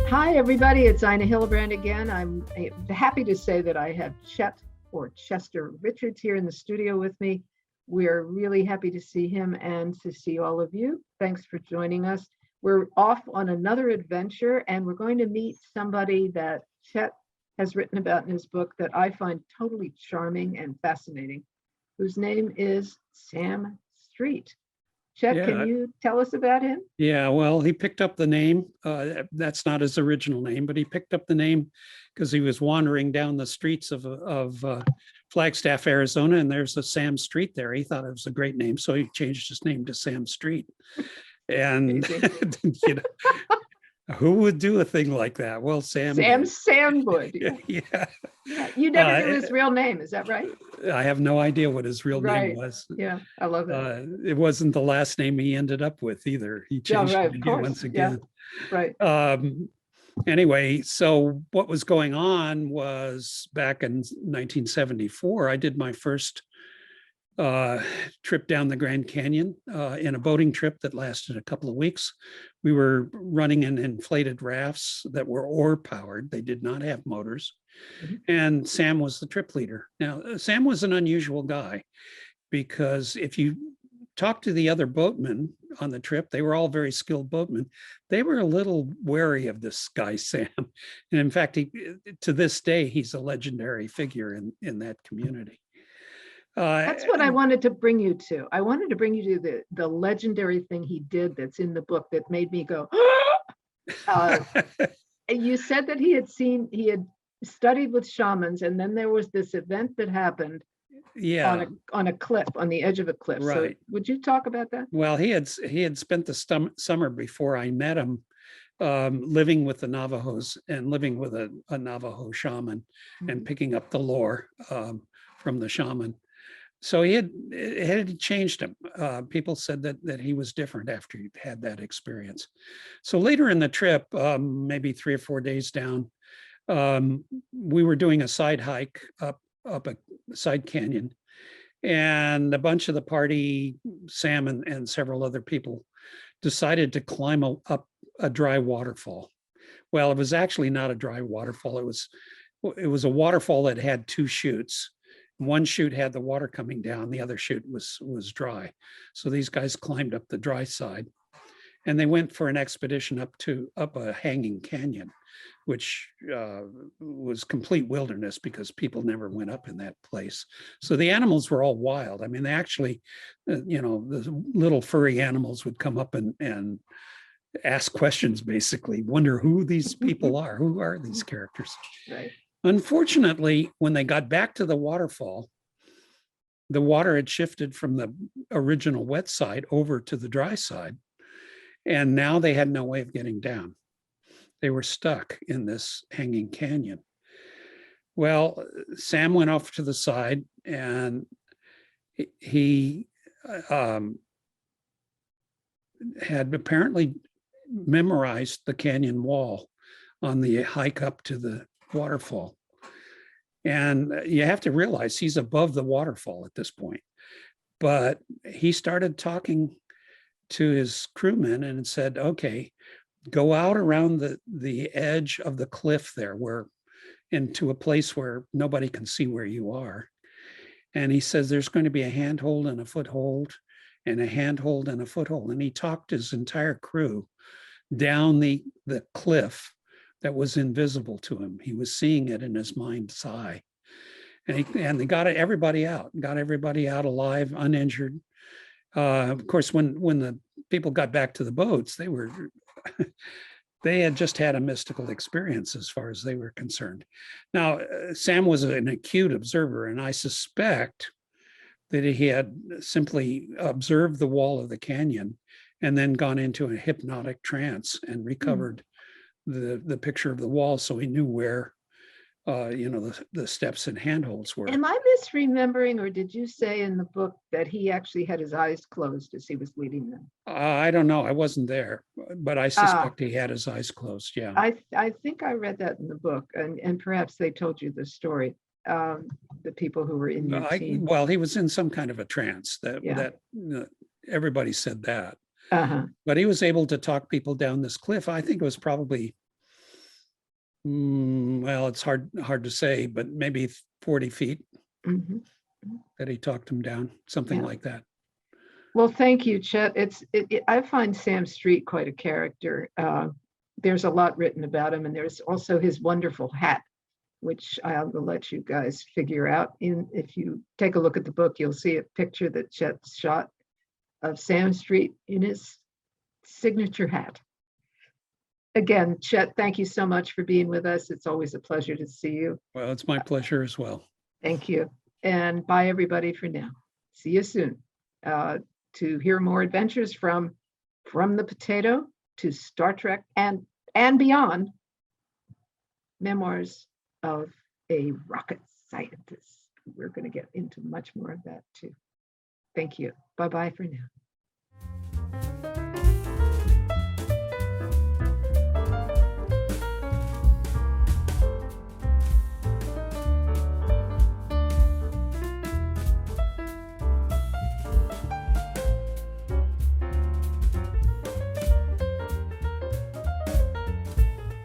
Hi, everybody. It's Ina Hillebrandt again. I'm happy to say that I have Chet or Chester Richards here in the studio with me. We're really happy to see him and to see all of you. Thanks for joining us. We're off on another adventure, and we're going to meet somebody that Chet has written about in his book that I find totally charming and fascinating, whose name is Sam Street. Chet, can Yeah, you tell us about him? yeah. Well, he picked up the name. That's not his original name, but he picked up the name because he was wandering down the streets of Flagstaff, Arizona, and there's a Sam Street there. He thought it was a great name, so he changed his name to Sam Street. And you know, who would do a thing like that? Well, Sam did. Sam would. Yeah. Yeah, you never knew his real name, is that right? I have no idea what his real name was. Yeah, I love that. It wasn't the last name he ended up with either. He Yeah, changed right, it of again course. once Yeah, again. right. Anyway, so what was going on was back in 1974, I did my first trip down the Grand Canyon in a boating trip that lasted a couple of weeks. We were running in inflated rafts that were oar powered. They did not have motors. And Sam was the trip leader. Now, Sam was an unusual guy because if you talk to the other boatmen on the trip, they were all very skilled boatmen. They were a little wary of this guy, Sam. And in fact, to this day, he's a legendary figure in that community. That's what I wanted to bring you to. I wanted to bring you to the legendary thing he did that's in the book that made me go, you said that he had studied with shamans, and then there was this event that happened on a cliff, on the edge of a cliff. Right. So would you talk about that? Well, he had spent the summer before I met him living with the Navajos and living with a Navajo shaman and picking up the lore from the shaman. So it had changed him. People said that he was different after he'd had that experience. So later in the trip, maybe 3 or 4 days down, we were doing a side hike up a side canyon, and a bunch of the party, Sam and several other people, decided to climb up a dry waterfall. Well, it was actually not a dry waterfall. It was a waterfall that had 2 chutes. One chute had the water coming down, the other chute was dry. So these guys climbed up the dry side, and they went for an expedition up a hanging canyon, which was complete wilderness because people never went up in that place. So the animals were all wild. I mean, they actually, the little furry animals would come up and ask questions, basically, wonder who these people are, who are these characters. Right. Unfortunately, when they got back to the waterfall, the water had shifted from the original wet side over to the dry side. And now they had no way of getting down. They were stuck in this hanging canyon. Well, Sam went off to the side, and he had apparently memorized the canyon wall on the hike up to the waterfall. And you have to realize he's above the waterfall at this point. But he started talking to his crewmen and said, okay, go out around the edge of the cliff there, into a place where nobody can see where you are. And he says there's going to be a handhold and a foothold and a handhold and a foothold. And he talked his entire crew down the cliff that was invisible to him. He was seeing it in his mind's eye. And they got everybody out alive, uninjured. Of course, when the people got back to the boats, they had just had a mystical experience as far as they were concerned. Now, Sam was an acute observer, and I suspect that he had simply observed the wall of the canyon and then gone into a hypnotic trance and recovered the picture of the wall, so he knew where the steps and handholds were. Am I misremembering, or did you say in the book that he actually had his eyes closed as he was leading them? I don't know. I wasn't there, but I suspect he had his eyes closed. Yeah. I think I read that in the book, and perhaps they told you the story. The people who were in your team. Well, he was in some kind of a trance. That everybody said that. But he was able to talk people down this cliff. I think it was probably Well, it's hard to say, but maybe 40 feet Mhm. that he talked him down, something Yeah. like that. Well, thank you, Chet. I find Sam Street quite a character. There's a lot written about him, and there's also his wonderful hat, which I'll let you guys figure out. If you take a look at the book, you'll see a picture that Chet shot of Sam Street in his signature hat. Again, Chet, thank you so much for being with us. It's always a pleasure to see you. Well, it's my pleasure as well. Thank you. And bye, everybody, for now. See you soon. To hear more adventures from the potato to Star Trek and beyond, memoirs of a rocket scientist. We're going to get into much more of that too. Thank you. Bye-bye for now.